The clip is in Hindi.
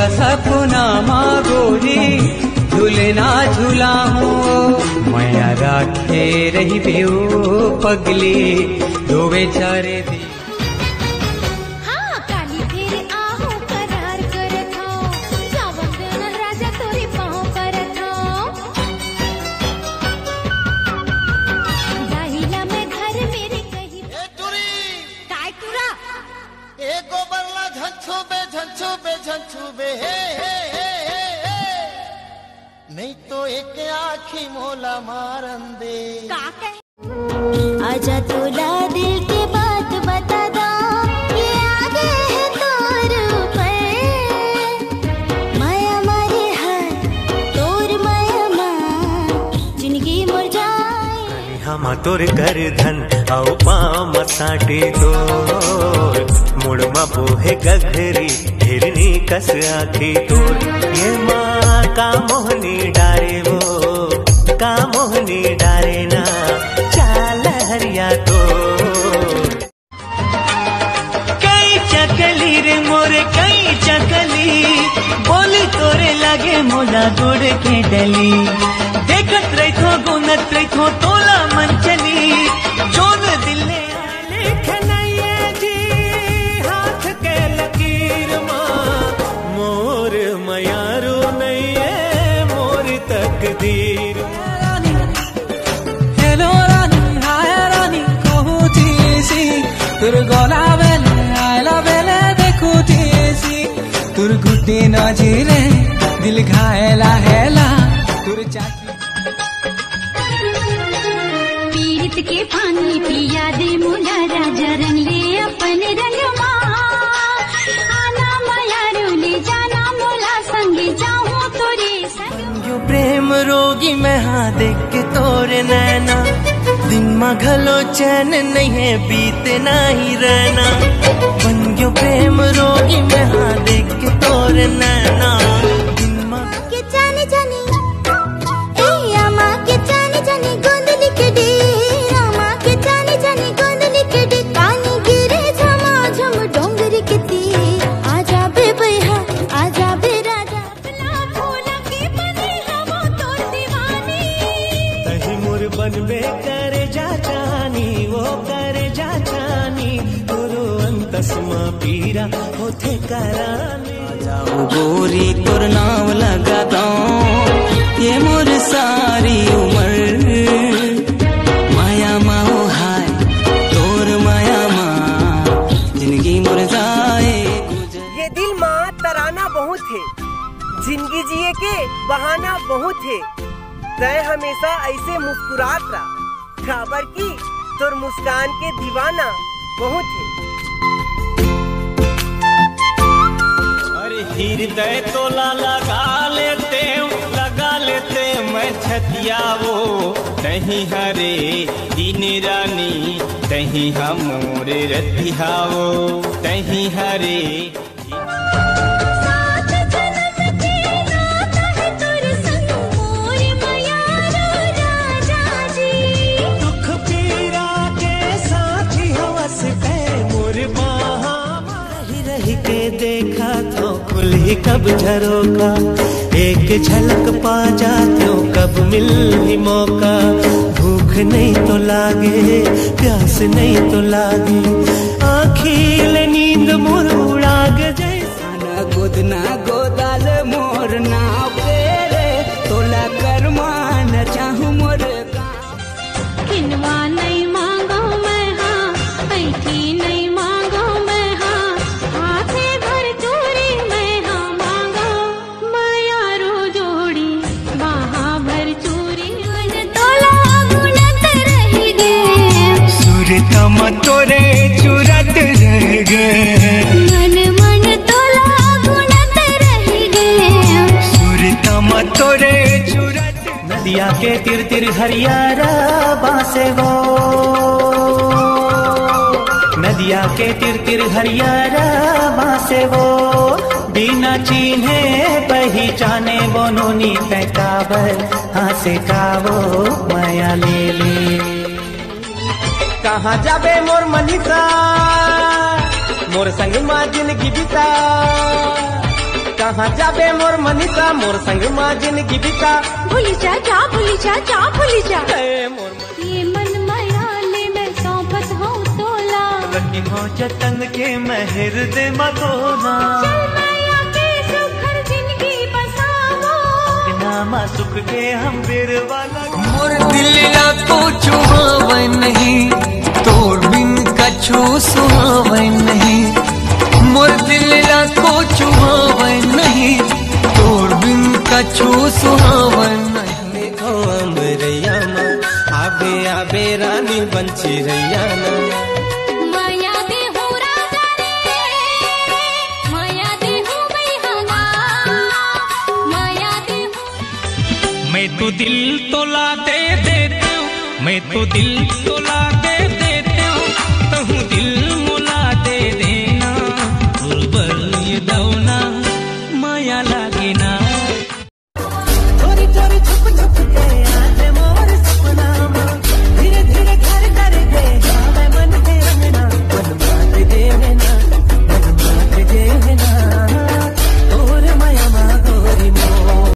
मोरा सपना माँ गोरी झूलना झूला हूँ मैया राखे रही बेओ पगली दो बेचारे दी। नहीं तो एक आखी मोला मारन दे। आजा तोला दिल के बात बता दो ये आगे है तोर ऊपर माया मारे हाथ तोर माया मां जिंदगी मर जाए हम तोर कर धन आओ पाम साटे तोर मुड़मा बोहे गघरी हिरनी कस आखी तोर ये माँ का मोहनी डारे वो का मोहनी डारे ना चाल हरिया तो कई चकली रे मोरे कई चकली बोली तोरे लगे मोला गुड़ के डली देखत रही थो गुनत रही थो तोला मन चली जोन दिल ने हेलो रानी हाय रानी कहूतीसी तुर गला बेले आयला बेले देखूतीसी तुर गुड्डी नजीरे दिल घायला हेला तुर चाकी पीड़ित के पानी पिया दे मुला राजा रंग ले अपने रंग आना माया रोले जाना मोला संगे जाऊं तोरे संग यो प्रेम रोगी मैं हाँ देख के तोरे नैना दिन में घलो चैन नहीं है बीते ना ही रहना बन गयो प्रेम रोगी मैं हाँ देख के तोरे नैना दिन में के जाने जाने ए आमा के जाने जाने गोंदली के डे आमा के जाने जाने गोंदली के डे पानी गिरे झमा झम डोंगरी के तीर आजा बे भैया आजा बे राजा अपना फूला के बने हम तो दीवानी तही मोर बनबे करे जा जानी वो करे जा जानी तोरो अंतस्मा पीरा होथे करानी जाओ गोरी तोर नाम लगा दो ये मोर सारी उम्र माया माओ हाय तोर माया माँ जिंदगी मोर जाए ये दिल माँ तराना बहुत है जिंदगी जिए के बहाना बहुत है तय हमेशा ऐसे मुस्कुरात रहा खबर की तोर मुस्कान के दीवाना बहुत है। अरे हृदय तोला लगा लेते मैं छतिया वो तही हरे दिन रानी तही हमोरे रतिया वो तही हरे देखा तो खुली कब झरोका एक झलक पा जाते हो कब मिल ही मौका भूख नहीं तो लागे प्यास नहीं तो लागे आँखील नींद मोर उड़ाग जैसा ना गोदना गोदाल मोर ना पेरे तोला कर्मा न चाहूँ मोर किनवा नहीं मांगो मैं हाँ ऐठी नहीं मांगो मैं हाँ हाथे भर चूरी मैं हाँ मांगो माया रो जोड़ी बाहा भर चूरी मन तोला गुणत रह गए सूरतम तोरे चुरत रह गए मन तोला गुणत रह गए सूरतम तोरे चुरत नदिया के तिर तिर हरियारा बासे वो नदिया के तिर तिर हरियारा बासे वो बिना चीन्हे पहचाने बोनोनी तकाबर हाँ से कावो माया ले ले कहाँ जाबे मोर मनीषा मोर संग माँ जिंदगी बिता कहाँ जाबे मोर मनीषा मोर संग माँ जिंदगी बिता भूली जा जा भूली जा जा भूली जा मोर ये मन मायाले मैं सौंपत हूँ तोला लगी हो जतन के महर दे मगोना चल मैया के सुखर जिंदगी बसावो नामा सुख के हम बेर वाला मोर दिल ला को छुआवे नहीं तोर बिन कछु सुहावे नहीं मोर दिल ला को छुआवे नहीं तोर बिन कछु सुहावे नहीं देखो अमरैया माँ आबे आबे रानी बंची रैया माया दे हो राजा रे माया दे हो बैहाना माया दे हो मैं तो दिल तोला दे देती हूँ मैं तो दिल तोला दे देती हूँ तहु दिल मुला दे देना ये दौना माया लागे ना